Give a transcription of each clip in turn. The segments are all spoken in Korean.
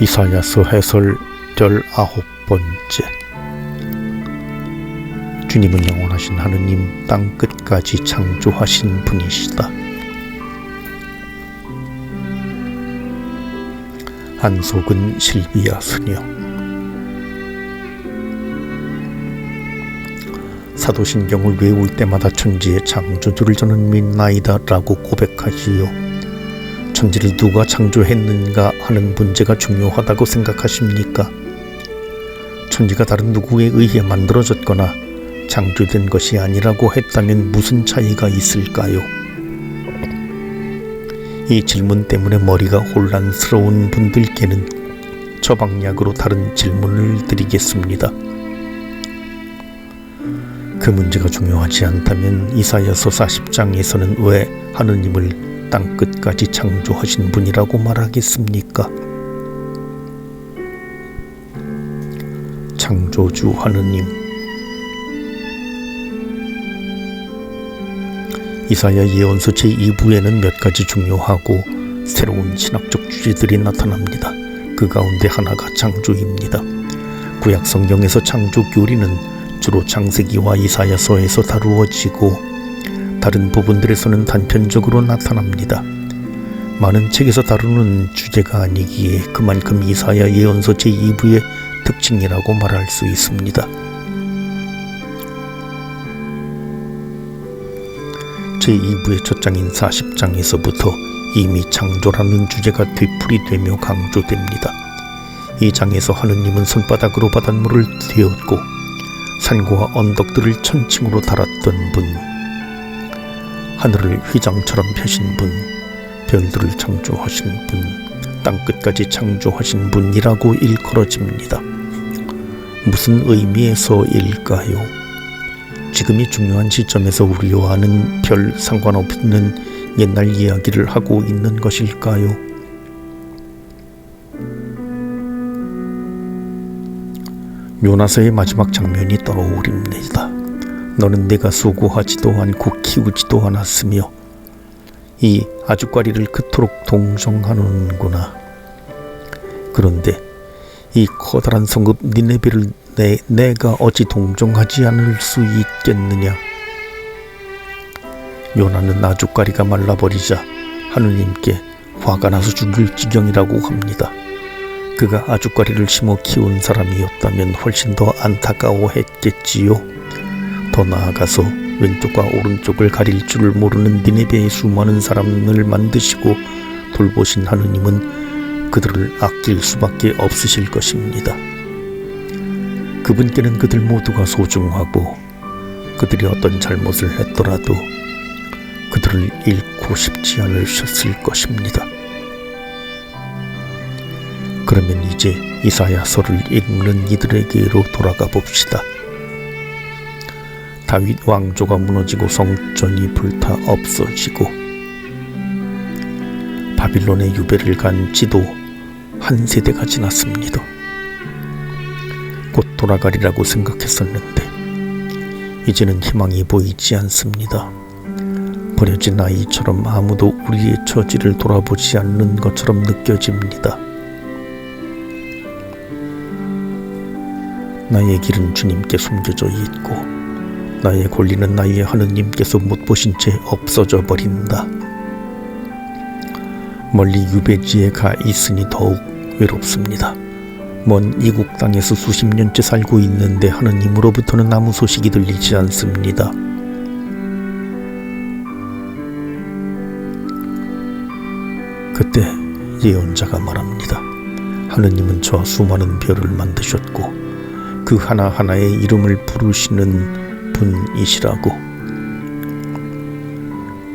이사야서 해설 19번째. 주님은 영원하신 하느님, 땅 끝까지 창조하신 분이시다. 한속은 실비아 스녀. 사도신경을 외울 때마다 천지의 창조주를 저는 믿나이다 라고 고백하지요. 천지를 누가 창조했는가 하는 문제가 중요하다고 생각하십니까? 천지가 다른 누구에 의해 만들어졌거나 창조된 것이 아니라고 했다면 무슨 차이가 있을까요? 이 질문 때문에 머리가 혼란스러운 분들께는 처방약으로 다른 질문을 드리겠습니다. 그 문제가 중요하지 않다면 이사야서 40장에서는 왜 하느님을 땅 끝까지 창조하신 분이라고 말하겠습니까? 창조주 하느님. 이사야 예언서 제2부에는 몇 가지 중요하고 새로운 신학적 주제들이 나타납니다. 그 가운데 하나가 창조입니다. 구약 성경에서 창조 교리는 주로 창세기와 이사야서에서 다루어지고 다른 부분들에서는 단편적으로 나타납니다. 많은 책에서 다루는 주제가 아니기에 그만큼 이사야 예언서 제2부의 특징이라고 말할 수 있습니다. 제2부의 첫 장인 40장에서부터 이미 창조라는 주제가 되풀이되며 강조됩니다. 이 장에서 하느님은 손바닥으로 바닷물을 되었고 산과 언덕들을 천칭으로 달았던 분, 하늘을 휘장처럼 펴신 분, 별들을 창조하신 분, 땅끝까지 창조하신 분이라고 일컬어집니다. 무슨 의미에서일까요? 지금이 중요한 시점에서 우리와는 별 상관없는 옛날 이야기를 하고 있는 것일까요? 요나서의 마지막 장면이 떠오릅니다. 너는 내가 수고하지도 않고 키우지도 않았으며 이 아주까리를 그토록 동정하는구나. 그런데 이 커다란 성읍 니네베를 내가 어찌 동정하지 않을 수 있겠느냐. 요나는 아주까리가 말라버리자 하느님께 화가 나서 죽을 지경이라고 합니다. 그가 아주까리를 심어 키운 사람이었다면 훨씬 더 안타까워했겠지요. 더 나아가서 왼쪽과 오른쪽을 가릴 줄을 모르는 니네베의 수많은 사람을 만드시고 돌보신 하느님은 그들을 아낄 수밖에 없으실 것입니다. 그분께는 그들 모두가 소중하고 그들이 어떤 잘못을 했더라도 그들을 잃고 싶지 않으셨을 것입니다. 그러면 이제 이사야서를 읽는 이들에게로 돌아가 봅시다. 다윗 왕조가 무너지고 성전이 불타 없어지고 바빌론의 유배를 간 지도 한 세대가 지났습니다. 곧 돌아가리라고 생각했었는데 이제는 희망이 보이지 않습니다. 버려진 아이처럼 아무도 우리의 처지를 돌아보지 않는 것처럼 느껴집니다. 나의 길은 주님께 숨겨져 있고 나의 권리는 나의 하느님께서 못 보신 채 없어져 버린다. 멀리 유배지에 가 있으니 더욱 외롭습니다. 먼 이국 땅에서 수십 년째 살고 있는데 하느님으로부터는 아무 소식이 들리지 않습니다. 그때 예언자가 말합니다. 하느님은 저와 수많은 별을 만드셨고 그 하나하나의 이름을 부르시는 분이시라고.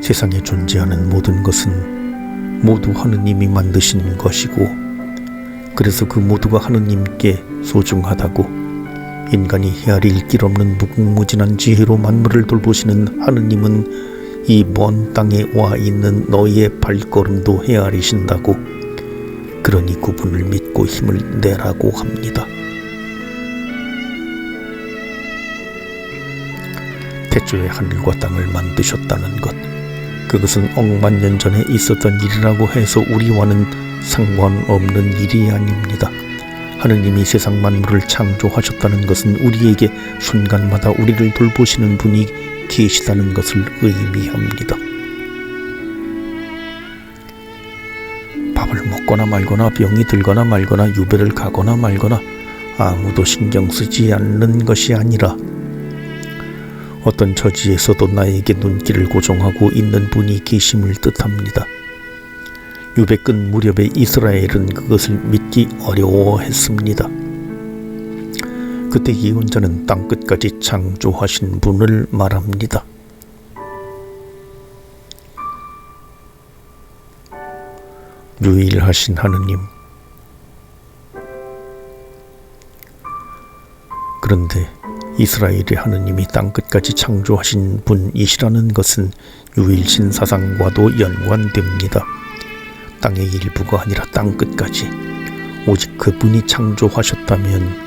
세상에 존재하는 모든 것은 모두 하느님이 만드신 것이고 그래서 그 모두가 하느님께 소중하다고. 인간이 헤아릴 길 없는 무궁무진한 지혜로 만물을 돌보시는 하느님은 이 먼 땅에 와 있는 너희의 발걸음도 헤아리신다고. 그러니 그분을 믿고 힘을 내라고 합니다. 태초에 하늘과 땅을 만드셨다는 것, 그것은 억만 년 전에 있었던 일이라고 해서 우리와는 상관없는 일이 아닙니다. 하느님이 세상 만물을 창조하셨다는 것은 우리에게 순간마다 우리를 돌보시는 분이 계시다는 것을 의미합니다. 밥을 먹거나 말거나 병이 들거나 말거나 유배를 가거나 말거나 아무도 신경 쓰지 않는 것이 아니라 어떤 처지에서도 나에게 눈길을 고정하고 있는 분이 계심을 뜻합니다. 유배 끝 무렵에 이스라엘은 그것을 믿기 어려워했습니다. 그때 예언자는 땅끝까지 창조하신 분을 말합니다. 유일하신 하느님. 그런데 이스라엘의 하느님이 땅끝까지 창조하신 분이시라는 것은 유일신 사상과도 연관됩니다. 땅의 일부가 아니라 땅끝까지 오직 그분이 창조하셨다면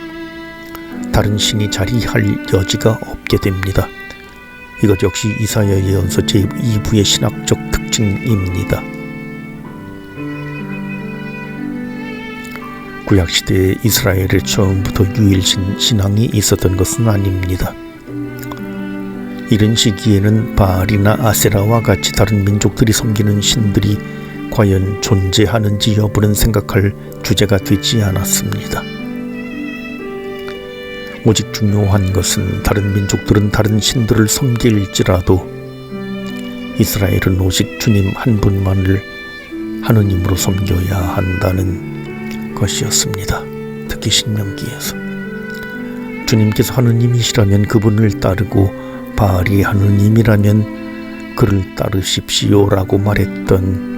다른 신이 자리할 여지가 없게 됩니다. 이것 역시 이사야 예언서 제2부의 신학적 특징입니다. 구약시대에 이스라엘에 처음부터 유일신 신앙이 있었던 것은 아닙니다. 이런 시기에는 바알이나 아세라와 같이 다른 민족들이 섬기는 신들이 과연 존재하는지 여부는 생각할 주제가 되지 않았습니다. 오직 중요한 것은 다른 민족들은 다른 신들을 섬길지라도 이스라엘은 오직 주님 한 분만을 하느님으로 섬겨야 한다는 것이었습니다. 특히 신명기에서 주님께서 하느님이시라면 그분을 따르고 바알이 하느님이라면 그를 따르십시오라고 말했던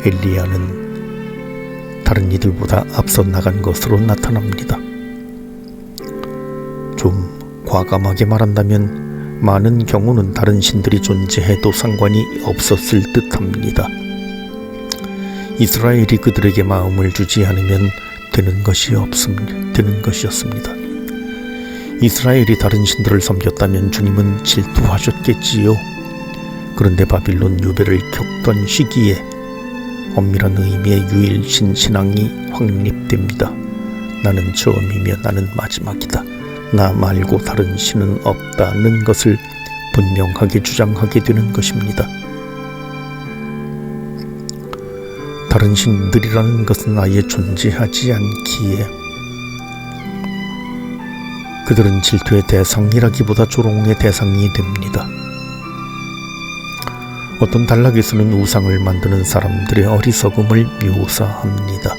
엘리야는 다른 이들보다 앞서 나간 것으로 나타납니다. 좀 과감하게 말한다면 많은 경우는 다른 신들이 존재해도 상관이 없었을 듯합니다. 이스라엘이 그들에게 마음을 주지 않으면 되는 것이었습니다. 이스라엘이 다른 신들을 섬겼다면 주님은 질투하셨겠지요. 그런데 바빌론 유배를 겪던 시기에 엄밀한 의미의 유일신 신앙이 확립됩니다. 나는 처음이며 나는 마지막이다. 나 말고 다른 신은 없다는 것을 분명하게 주장하게 되는 것입니다. 다른 신들이라는 것은 아예 존재하지 않기에 그들은 질투의 대상이라기보다 조롱의 대상이 됩니다. 어떤 단락에서는 우상을 만드는 사람들의 어리석음을 묘사합니다.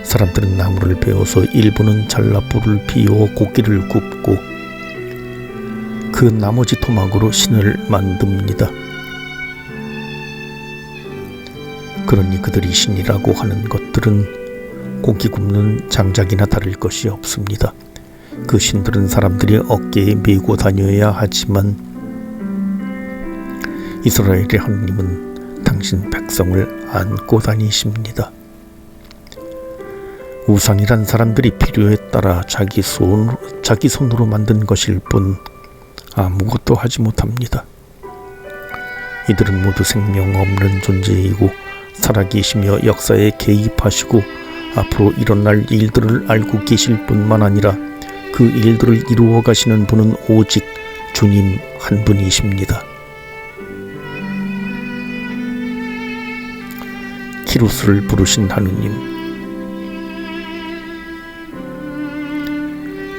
사람들은 나무를 베어서 일부는 잘라 불을 피워 고기를 굽고 그 나머지 토막으로 신을 만듭니다. 그러니 그들이 신이라고 하는 것들은 고기 굽는 장작이나 다를 것이 없습니다. 그 신들은 사람들이 어깨에 메고 다녀야 하지만 이스라엘의 하느님은 당신 백성을 안고 다니십니다. 우상이란 사람들이 필요에 따라 자기 손으로 만든 것일 뿐 아무것도 하지 못합니다. 이들은 모두 생명 없는 존재이고 살아계시며 역사에 개입하시고 앞으로 일어날 일들을 알고 계실 뿐만 아니라 그 일들을 이루어 가시는 분은 오직 주님 한 분이십니다. 키루스를 부르신 하느님.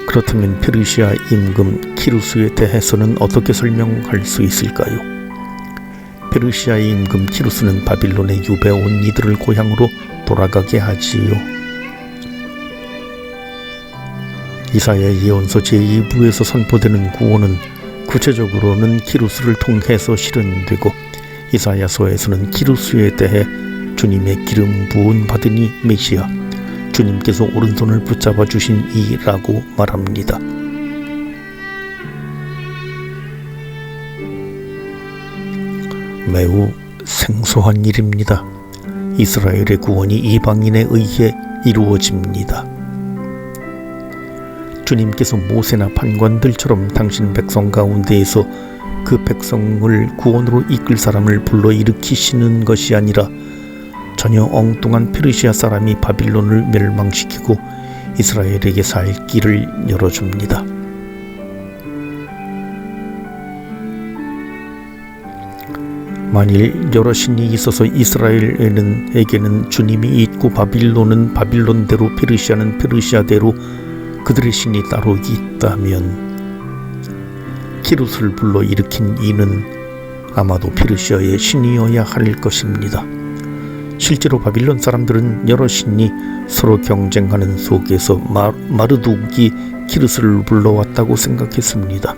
그렇다면 페르시아 임금 키루스에 대해서는 어떻게 설명할 수 있을까요? 페르시아의 임금 키루스는 바빌론에 유배 온 이들을 고향으로 돌아가게 하지요. 이사야 예언서 제2부에서 선포되는 구원은 구체적으로는 키루스를 통해서 실현되고 이사야서에서는 키루스에 대해 주님의 기름 부은 받으니 메시아, 주님께서 오른손을 붙잡아 주신 이라고 말합니다. 매우 생소한 일입니다. 이스라엘의 구원이 이방인에 의해 이루어집니다. 주님께서 모세나 판관들처럼 당신 백성 가운데에서 그 백성을 구원으로 이끌 사람을 불러일으키시는 것이 아니라 전혀 엉뚱한 페르시아 사람이 바빌론을 멸망시키고 이스라엘에게 살 길을 열어줍니다. 만일 여러 신이 있어서 이스라엘에게는 주님이 있고 바빌론은 바빌론대로 페르시아는 페르시아대로 그들의 신이 따로 있다면 키루스를 불러 일으킨 이는 아마도 페르시아의 신이어야 할 것입니다. 실제로 바빌론 사람들은 여러 신이 서로 경쟁하는 속에서 마르둑이 키루스를 불러왔다고 생각했습니다.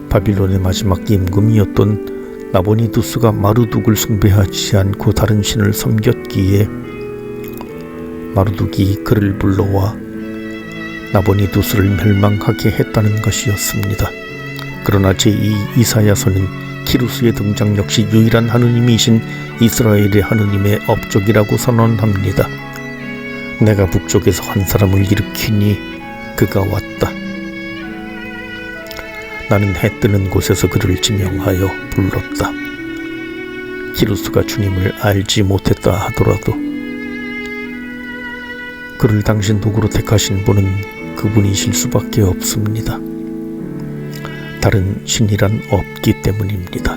바빌론의 마지막 임금이었던 나보니두스가 마르둑을 숭배하지 않고 다른 신을 섬겼기에 마르둑이 그를 불러와 나보니두스를 멸망하게 했다는 것이었습니다. 그러나 제2 이사야서는 키루스의 등장 역시 유일한 하느님이신 이스라엘의 하느님의 업적이라고 선언합니다. 내가 북쪽에서 한 사람을 일으키니 그가 왔다. 나는 해 뜨는 곳에서 그를 지명하여 불렀다. 키루스가 주님을 알지 못했다 하더라도 그를 당신 도구로 택하신 분은 그분이실 수밖에 없습니다. 다른 신이란 없기 때문입니다.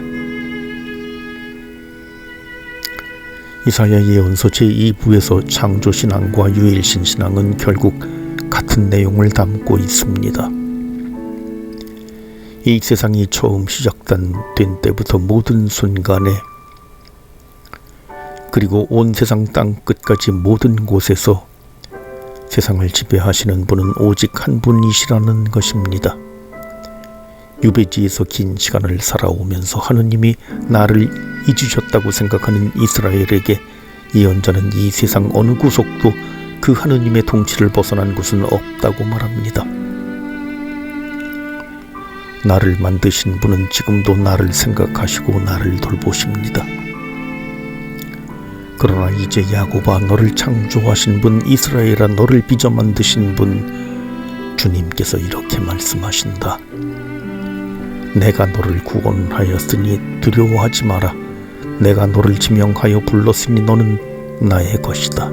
이사야 예언서 제2부에서 창조신앙과 유일신신앙은 결국 같은 내용을 담고 있습니다. 이 세상이 처음 시작된 때부터 모든 순간에 그리고 온 세상 땅 끝까지 모든 곳에서 세상을 지배하시는 분은 오직 한 분이시라는 것입니다. 유배지에서 긴 시간을 살아오면서 하느님이 나를 잊으셨다고 생각하는 이스라엘에게 예언자는 이 세상 어느 구석도 그 하느님의 통치를 벗어난 곳은 없다고 말합니다. 나를 만드신 분은 지금도 나를 생각하시고 나를 돌보십니다. 그러나 이제 야곱아 너를 창조하신 분, 이스라엘아 너를 빚어 만드신 분, 주님께서 이렇게 말씀하신다. 내가 너를 구원하였으니 두려워하지 마라. 내가 너를 지명하여 불렀으니 너는 나의 것이다.